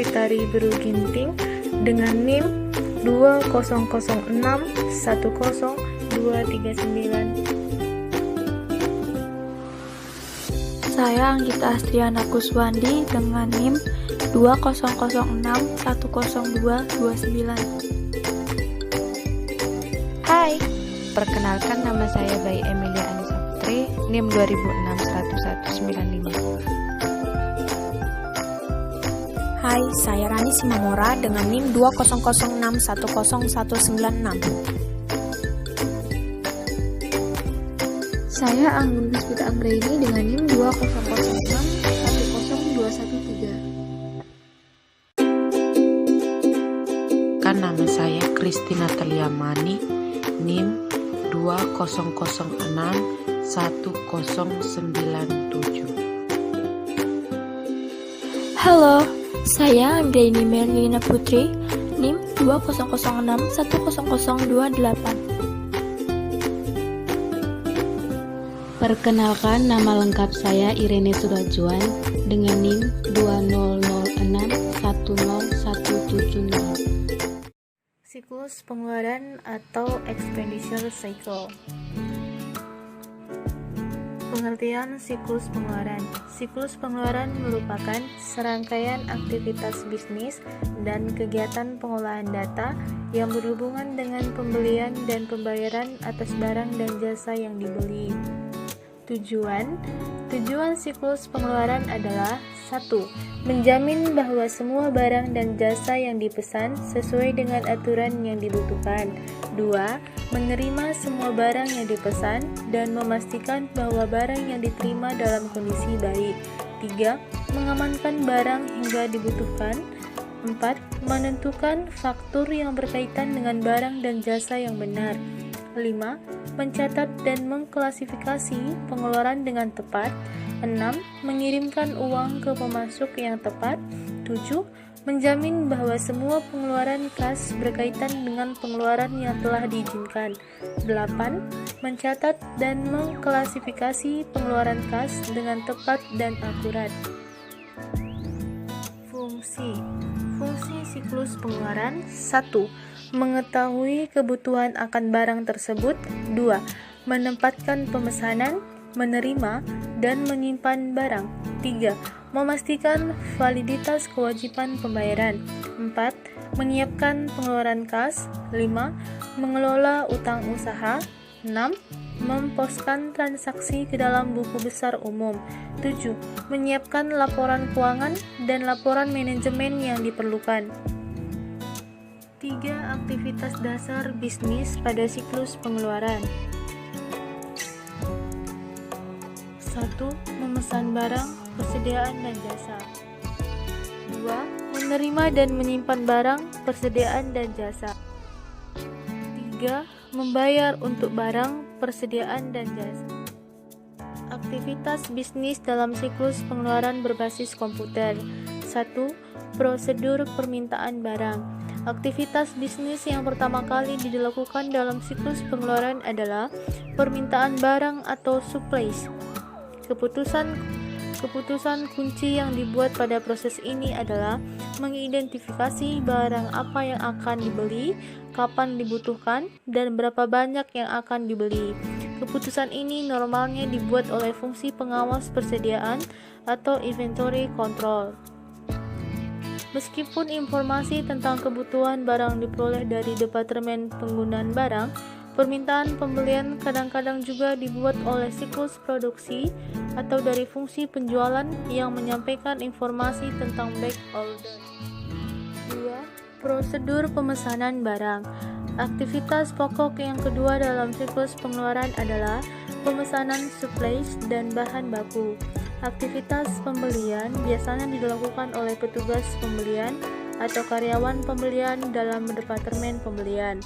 Fitari Beruginting dengan NIM 200610239. Saya Anggita Astriana Kuswandi dengan NIM 200610229. Hai, perkenalkan nama saya Bayi Emilia Anissa Putri, NIM 20061195. Hai, saya Rani Simamora dengan NIM 20061010196. Saya Anggun Puspita Anggraini dengan NIM 200610213. Kan nama saya Kristi Natalia Mani, NIM 20061097. Halo, saya Anggraini Merlina Putri, NIM 200610028. Perkenalkan, nama lengkap saya Irene Surajuan dengan NIM 2006101170. Siklus pengeluaran atau expenditure cycle. Pengertian siklus pengeluaran. Siklus pengeluaran merupakan serangkaian aktivitas bisnis dan kegiatan pengolahan data yang berhubungan dengan pembelian dan pembayaran atas barang dan jasa yang dibeli. Tujuan siklus pengeluaran adalah 1. Menjamin bahwa semua barang dan jasa yang dipesan sesuai dengan aturan yang dibutuhkan. 2. Menerima semua barang yang dipesan dan memastikan bahwa barang yang diterima dalam kondisi baik. 3. Mengamankan barang hingga dibutuhkan. 4. Menentukan faktur yang berkaitan dengan barang dan jasa yang benar. 5. Mencatat dan mengklasifikasi pengeluaran dengan tepat. 6. Mengirimkan uang ke pemasok yang tepat. 7. Menjamin bahwa semua pengeluaran kas berkaitan dengan pengeluaran yang telah diizinkan. 8. Mencatat dan mengklasifikasi pengeluaran kas dengan tepat dan akurat. Fungsi siklus pengeluaran. 1. Mengetahui kebutuhan akan barang tersebut. 2. Menempatkan pemesanan, menerima, dan menyimpan barang. 3. Memastikan validitas kewajiban pembayaran. 4. Menyiapkan pengeluaran kas. 5. Mengelola utang usaha. 6. Memposkan transaksi ke dalam buku besar umum. 7. Menyiapkan laporan keuangan dan laporan manajemen yang diperlukan. 3 aktivitas dasar bisnis pada siklus pengeluaran. 1. Memesan barang, persediaan dan jasa. 2. Menerima dan menyimpan barang, persediaan dan jasa. 3. Membayar untuk barang, persediaan dan jasa. Aktivitas bisnis dalam siklus pengeluaran berbasis komputer. 1. Prosedur permintaan barang. Aktivitas bisnis yang pertama kali dilakukan dalam siklus pengeluaran adalah permintaan barang atau supplies. Keputusan kunci yang dibuat pada proses ini adalah mengidentifikasi barang apa yang akan dibeli, kapan dibutuhkan, dan berapa banyak yang akan dibeli. Keputusan ini normalnya dibuat oleh fungsi pengawas persediaan atau inventory control. Meskipun informasi tentang kebutuhan barang diperoleh dari Departemen Penggunaan Barang, permintaan pembelian kadang-kadang juga dibuat oleh siklus produksi atau dari fungsi penjualan yang menyampaikan informasi tentang back order. 2. Prosedur pemesanan barang. Aktivitas pokok yang kedua dalam siklus pengeluaran adalah pemesanan supplies dan bahan baku. Aktivitas pembelian biasanya dilakukan oleh petugas pembelian atau karyawan pembelian dalam departemen pembelian.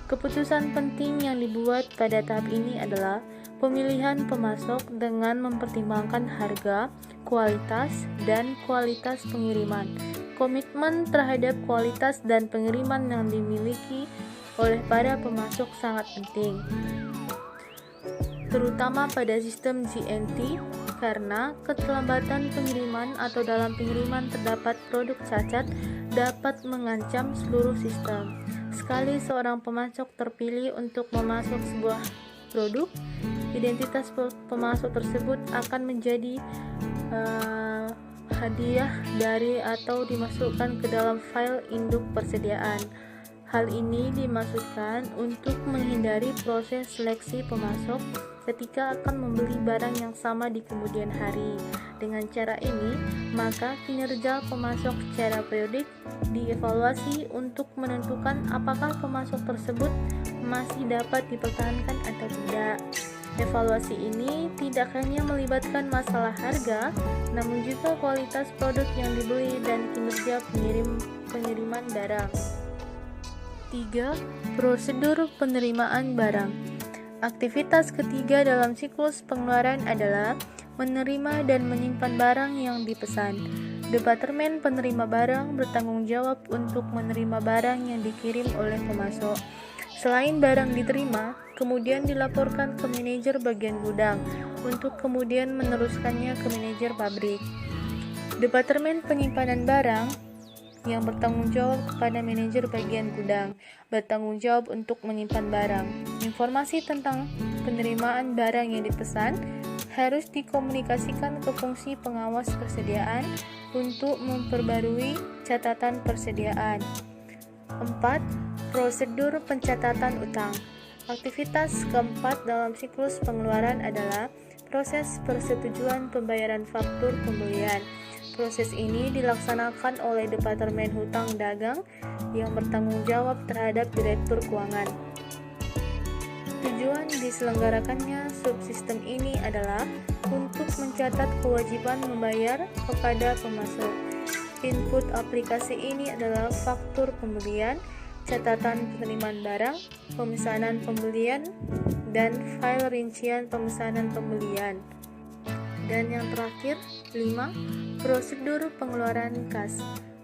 Keputusan penting yang dibuat pada tahap ini adalah pemilihan pemasok dengan mempertimbangkan harga, kualitas, dan kualitas pengiriman. Komitmen terhadap kualitas dan pengiriman yang dimiliki oleh para pemasok sangat penting, terutama pada sistem GNT, karena keterlambatan pengiriman atau dalam pengiriman terdapat produk cacat dapat mengancam seluruh sistem. Sekali seorang pemasok terpilih untuk memasok sebuah produk, identitas pemasok tersebut akan menjadi hadiah dari atau dimasukkan ke dalam file induk persediaan. Hal ini dimaksudkan untuk menghindari proses seleksi pemasok ketika akan membeli barang yang sama di kemudian hari. Dengan cara ini, maka kinerja pemasok secara periodik dievaluasi untuk menentukan apakah pemasok tersebut masih dapat dipertahankan atau tidak. Evaluasi ini tidak hanya melibatkan masalah harga, namun juga kualitas produk yang dibeli dan kinerja pengiriman barang. 3. Prosedur penerimaan barang. Aktivitas ketiga dalam siklus pengeluaran adalah menerima dan menyimpan barang yang dipesan. Departemen penerima barang bertanggung jawab untuk menerima barang yang dikirim oleh pemasok. Selain barang diterima, kemudian dilaporkan ke manajer bagian gudang untuk kemudian meneruskannya ke manajer pabrik. Departemen penyimpanan barang yang bertanggung jawab kepada manajer bagian gudang bertanggung jawab untuk menyimpan barang. Informasi tentang penerimaan barang yang dipesan harus dikomunikasikan ke fungsi pengawas persediaan untuk memperbarui catatan persediaan. 4. Prosedur pencatatan utang. Aktivitas keempat dalam siklus pengeluaran adalah proses persetujuan pembayaran faktur pembelian. Proses ini dilaksanakan oleh Departemen Hutang Dagang yang bertanggung jawab terhadap Direktur Keuangan. Tujuan diselenggarakannya subsistem ini adalah untuk mencatat kewajiban membayar kepada pemasok. Input aplikasi ini adalah faktur pembelian, catatan penerimaan barang, pemesanan pembelian, dan file rincian pemesanan pembelian. Dan yang terakhir, 5. Prosedur pengeluaran kas.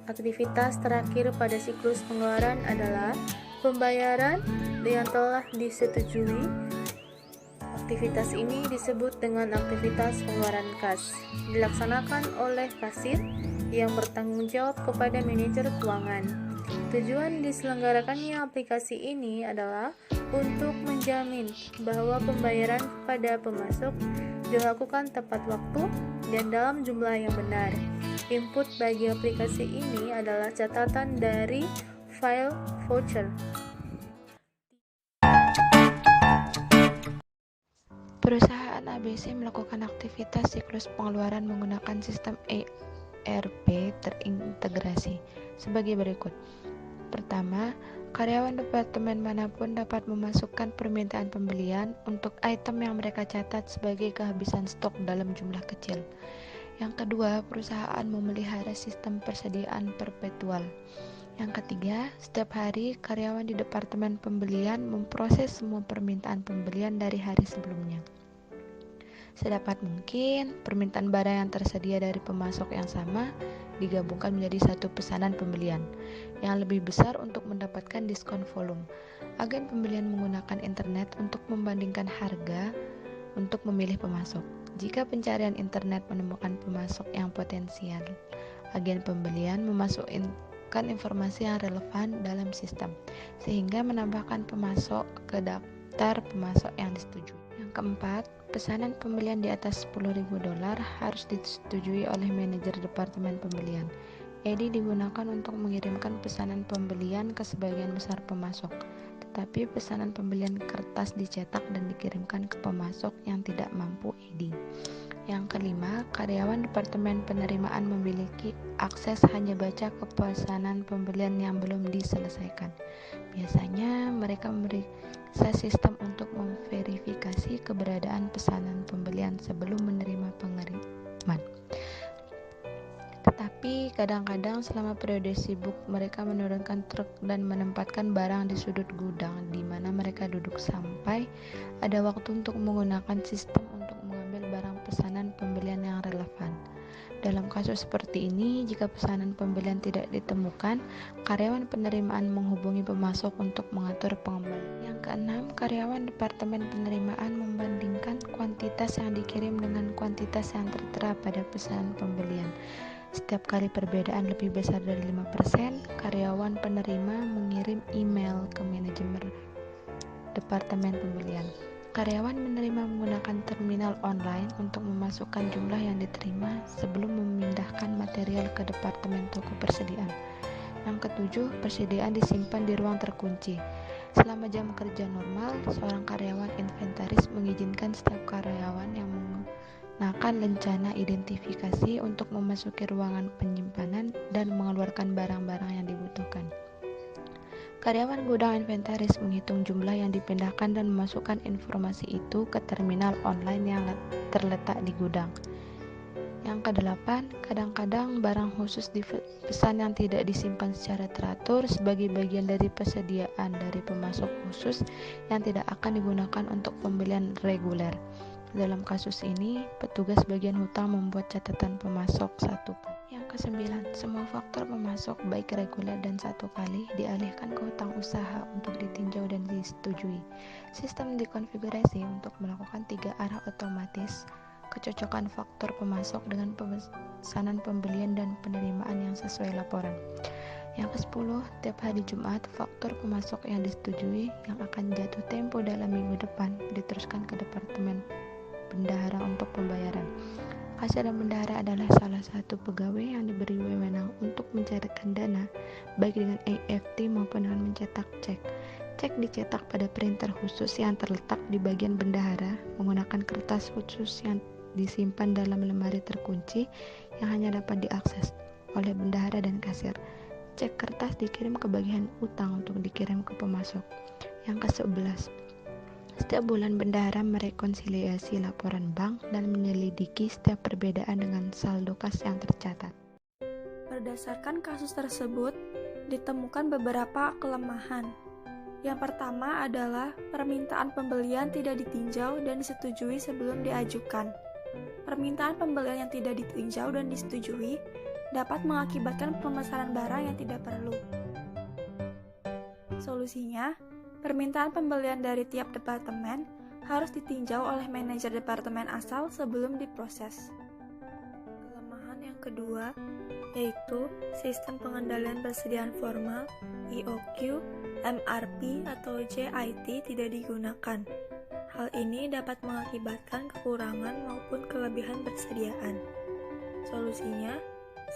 Aktivitas terakhir pada siklus pengeluaran adalah pembayaran yang telah disetujui. Aktivitas ini disebut dengan aktivitas pengeluaran kas. Dilaksanakan oleh kasir yang bertanggung jawab kepada manajer keuangan. Tujuan diselenggarakannya aplikasi ini adalah untuk menjamin bahwa pembayaran kepada pemasok dilakukan tepat waktu dan dalam jumlah yang benar. Input bagi aplikasi ini adalah catatan dari file voucher. Perusahaan ABC melakukan aktivitas siklus pengeluaran menggunakan sistem ERP terintegrasi sebagai berikut. Pertama, karyawan departemen manapun dapat memasukkan permintaan pembelian untuk item yang mereka catat sebagai kehabisan stok dalam jumlah kecil. Yang kedua, perusahaan memelihara sistem persediaan perpetual. Yang ketiga, setiap hari karyawan di departemen pembelian memproses semua permintaan pembelian dari hari sebelumnya. Sedapat mungkin, permintaan barang yang tersedia dari pemasok yang sama digabungkan menjadi satu pesanan pembelian yang lebih besar untuk mendapatkan diskon volume. Agen pembelian menggunakan internet untuk membandingkan harga untuk memilih pemasok. Jika pencarian internet menemukan pemasok yang potensial, agen pembelian memasukkan informasi yang relevan dalam sistem, sehingga menambahkan pemasok ke daftar pemasok yang disetujui. Yang keempat, pesanan pembelian di atas $10.000 harus disetujui oleh manajer departemen pembelian. EDI digunakan untuk mengirimkan pesanan pembelian ke sebagian besar pemasok, tetapi pesanan pembelian kertas dicetak dan dikirimkan ke pemasok yang tidak mampu EDI. Yang kelima, karyawan departemen penerimaan memiliki akses hanya baca ke pesanan pembelian yang belum diselesaikan. Biasanya mereka memeriksa sistem untuk memverifikasi keberadaan pesanan pembelian sebelum menerima pengiriman. Tetapi kadang-kadang selama periode sibuk mereka menurunkan truk dan menempatkan barang di sudut gudang di mana mereka duduk sampai ada waktu untuk menggunakan sistem untuk mengambil barang pesanan pembelian yang relevan. Dalam kasus seperti ini, jika pesanan pembelian tidak ditemukan, karyawan penerimaan menghubungi pemasok untuk mengatur pengembalian. Yang keenam, karyawan Departemen Penerimaan membandingkan kuantitas yang dikirim dengan kuantitas yang tertera pada pesanan pembelian. Setiap kali perbedaan lebih besar dari 5%, karyawan penerima mengirim email ke manajemen Departemen Pembelian. Karyawan menerima menggunakan terminal online untuk memasukkan jumlah yang diterima sebelum memindahkan material ke departemen toko persediaan. Yang ketujuh, persediaan disimpan di ruang terkunci. Selama jam kerja normal, seorang karyawan inventaris mengizinkan setiap karyawan yang menggunakan lencana identifikasi untuk memasuki ruangan penyimpanan dan mengeluarkan barang-barang yang dibutuhkan. Karyawan gudang inventaris menghitung jumlah yang dipindahkan dan memasukkan informasi itu ke terminal online yang terletak di gudang. Yang kedelapan, kadang-kadang barang khusus dipesan yang tidak disimpan secara teratur sebagai bagian dari persediaan dari pemasok khusus yang tidak akan digunakan untuk pembelian reguler. Dalam kasus ini, petugas bagian hutang membuat catatan pemasok satu. Yang kesembilan, semua faktur pemasok baik reguler dan satu kali dialihkan ke hutang usaha untuk ditinjau dan disetujui. Sistem dikonfigurasi untuk melakukan 3 arah otomatis, kecocokan faktur pemasok dengan pemesanan pembelian dan penerimaan yang sesuai laporan. Yang ke-10, tiap hari Jumat, faktur pemasok yang disetujui yang akan jatuh tempo dalam minggu depan diteruskan ke Departemen Bendahara untuk pembayaran. Kasir dan bendahara adalah salah satu pegawai yang diberi wewenang untuk mencairkan dana, baik dengan EFT maupun dengan mencetak cek. Cek dicetak pada printer khusus yang terletak di bagian bendahara menggunakan kertas khusus yang disimpan dalam lemari terkunci yang hanya dapat diakses oleh bendahara dan kasir. Cek kertas dikirim ke bagian utang untuk dikirim ke pemasok. Yang ke-11, setiap bulan bendahara merekonsiliasi laporan bank dan menyelidiki setiap perbedaan dengan saldo kas yang tercatat. Berdasarkan kasus tersebut, ditemukan beberapa kelemahan. Yang pertama adalah permintaan pembelian tidak ditinjau dan disetujui sebelum diajukan. Permintaan pembelian yang tidak ditinjau dan disetujui dapat mengakibatkan pemesanan barang yang tidak perlu. Solusinya, permintaan pembelian dari tiap departemen harus ditinjau oleh manajer departemen asal sebelum diproses. Kelemahan yang kedua yaitu sistem pengendalian persediaan formal (EOQ), MRP atau JIT tidak digunakan. Hal ini dapat mengakibatkan kekurangan maupun kelebihan persediaan. Solusinya,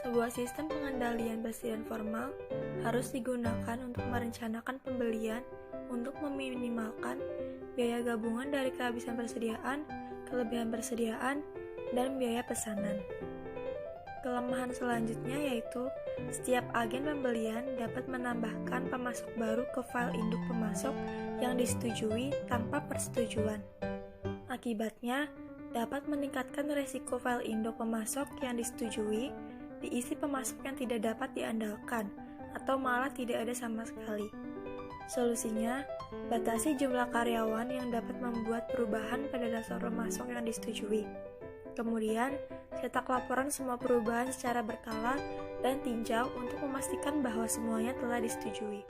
sebuah sistem pengendalian persediaan formal harus digunakan untuk merencanakan pembelian untuk meminimalkan biaya gabungan dari kehabisan persediaan, kelebihan persediaan, dan biaya pesanan. Kelemahan selanjutnya yaitu setiap agen pembelian dapat menambahkan pemasok baru ke file induk pemasok yang disetujui tanpa persetujuan. Akibatnya, dapat meningkatkan resiko file induk pemasok yang disetujui diisi pemasok yang tidak dapat diandalkan atau malah tidak ada sama sekali. Solusinya, batasi jumlah karyawan yang dapat membuat perubahan pada dasar pemasok yang disetujui. Kemudian, cetak laporan semua perubahan secara berkala dan tinjau untuk memastikan bahwa semuanya telah disetujui.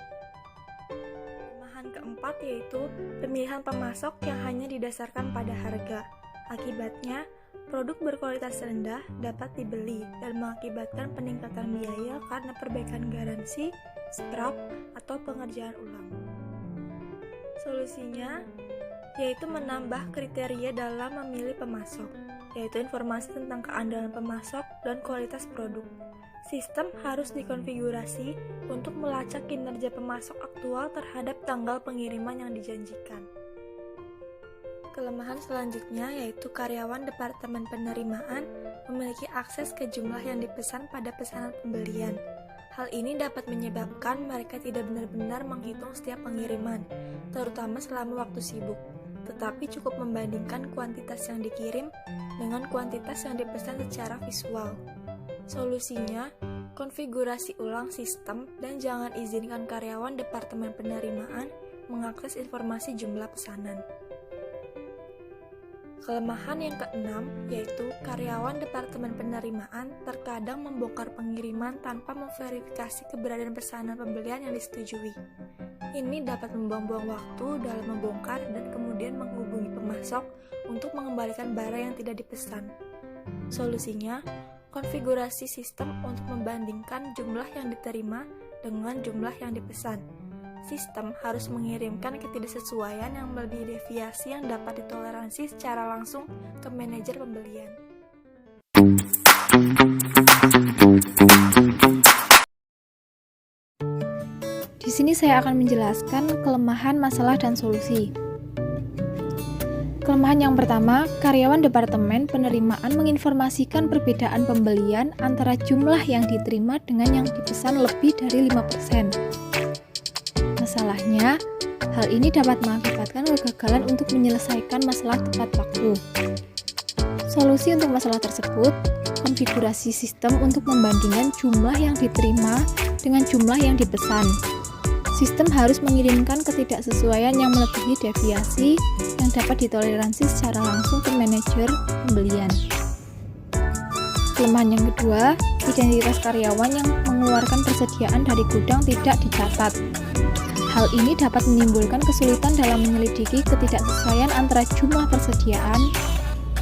Kelemahan keempat yaitu pemilihan pemasok yang hanya didasarkan pada harga. Akibatnya, produk berkualitas rendah dapat dibeli dan mengakibatkan peningkatan biaya karena perbaikan garansi, scrap, atau pengerjaan ulang. Solusinya yaitu menambah kriteria dalam memilih pemasok, yaitu informasi tentang keandalan pemasok dan kualitas produk. Sistem harus dikonfigurasi untuk melacak kinerja pemasok aktual terhadap tanggal pengiriman yang dijanjikan. Kelemahan selanjutnya yaitu karyawan Departemen Penerimaan memiliki akses ke jumlah yang dipesan pada pesanan pembelian. Hal ini dapat menyebabkan mereka tidak benar-benar menghitung setiap pengiriman, terutama selama waktu sibuk, tetapi cukup membandingkan kuantitas yang dikirim dengan kuantitas yang dipesan secara visual. Solusinya, konfigurasi ulang sistem dan jangan izinkan karyawan Departemen Penerimaan mengakses informasi jumlah pesanan. Kelemahan yang keenam yaitu karyawan Departemen Penerimaan terkadang membongkar pengiriman tanpa memverifikasi keberadaan pesanan pembelian yang disetujui. Ini dapat membuang-buang waktu dalam membongkar dan kemudian menghubungi pemasok untuk mengembalikan barang yang tidak dipesan. Solusinya, konfigurasi sistem untuk membandingkan jumlah yang diterima dengan jumlah yang dipesan. Sistem harus mengirimkan ketidaksesuaian yang melebihi deviasi yang dapat ditoleransi secara langsung ke manajer pembelian. Di sini saya akan menjelaskan kelemahan, masalah, dan solusi. Kelemahan yang pertama, karyawan Departemen Penerimaan menginformasikan perbedaan pembelian antara jumlah yang diterima dengan yang dipesan lebih dari 5%. Masalahnya, hal ini dapat mengakibatkan kegagalan untuk menyelesaikan masalah tepat waktu. Solusi untuk masalah tersebut, konfigurasi sistem untuk membandingkan jumlah yang diterima dengan jumlah yang dipesan. Sistem harus mengirimkan ketidaksesuaian yang melebihi deviasi yang dapat ditoleransi secara langsung ke manajer pembelian. Kelemahan yang kedua, identitas karyawan yang mengeluarkan persediaan dari gudang tidak dicatat. Hal ini dapat menimbulkan kesulitan dalam menyelidiki ketidaksesuaian antara jumlah persediaan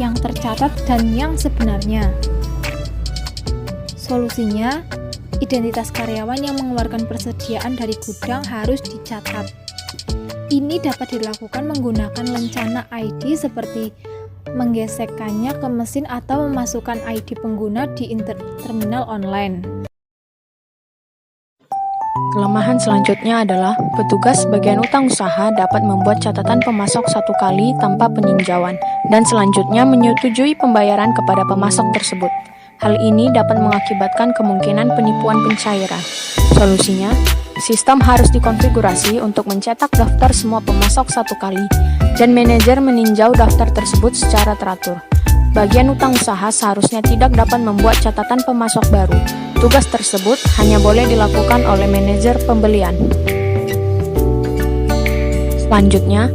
yang tercatat dan yang sebenarnya. Solusinya, identitas karyawan yang mengeluarkan persediaan dari gudang harus dicatat. Ini dapat dilakukan menggunakan lencana ID seperti menggesekkannya ke mesin atau memasukkan ID pengguna di terminal online. Kelemahan selanjutnya adalah petugas bagian utang usaha dapat membuat catatan pemasok satu kali tanpa peninjauan dan selanjutnya menyetujui pembayaran kepada pemasok tersebut. Hal ini dapat mengakibatkan kemungkinan penipuan pencairan. Solusinya, sistem harus dikonfigurasi untuk mencetak daftar semua pemasok satu kali dan manajer meninjau daftar tersebut secara teratur. Bagian utang usaha seharusnya tidak dapat membuat catatan pemasok baru. Tugas tersebut hanya boleh dilakukan oleh manajer pembelian. Selanjutnya,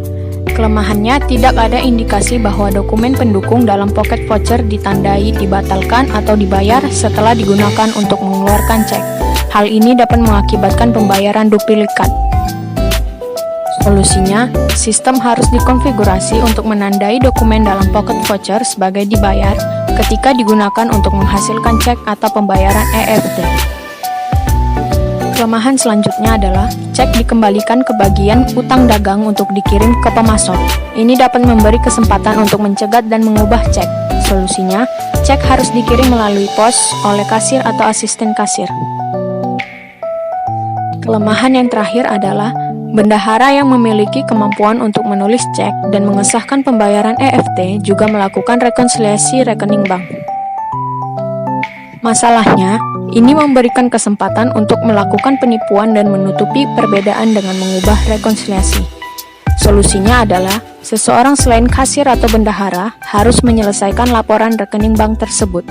kelemahannya tidak ada indikasi bahwa dokumen pendukung dalam pocket voucher ditandai dibatalkan atau dibayar setelah digunakan untuk mengeluarkan cek. Hal ini dapat mengakibatkan pembayaran duplikat. Solusinya, sistem harus dikonfigurasi untuk menandai dokumen dalam pocket voucher sebagai dibayar ketika digunakan untuk menghasilkan cek atau pembayaran EFT. Kelemahan selanjutnya adalah cek dikembalikan ke bagian utang dagang untuk dikirim ke pemasok. Ini dapat memberi kesempatan untuk mencegat dan mengubah cek. Solusinya, cek harus dikirim melalui pos oleh kasir atau asisten kasir. Kelemahan yang terakhir adalah bendahara yang memiliki kemampuan untuk menulis cek dan mengesahkan pembayaran EFT juga melakukan rekonsiliasi rekening bank. Masalahnya, ini memberikan kesempatan untuk melakukan penipuan dan menutupi perbedaan dengan mengubah rekonsiliasi. Solusinya adalah, seseorang selain kasir atau bendahara harus menyelesaikan laporan rekening bank tersebut.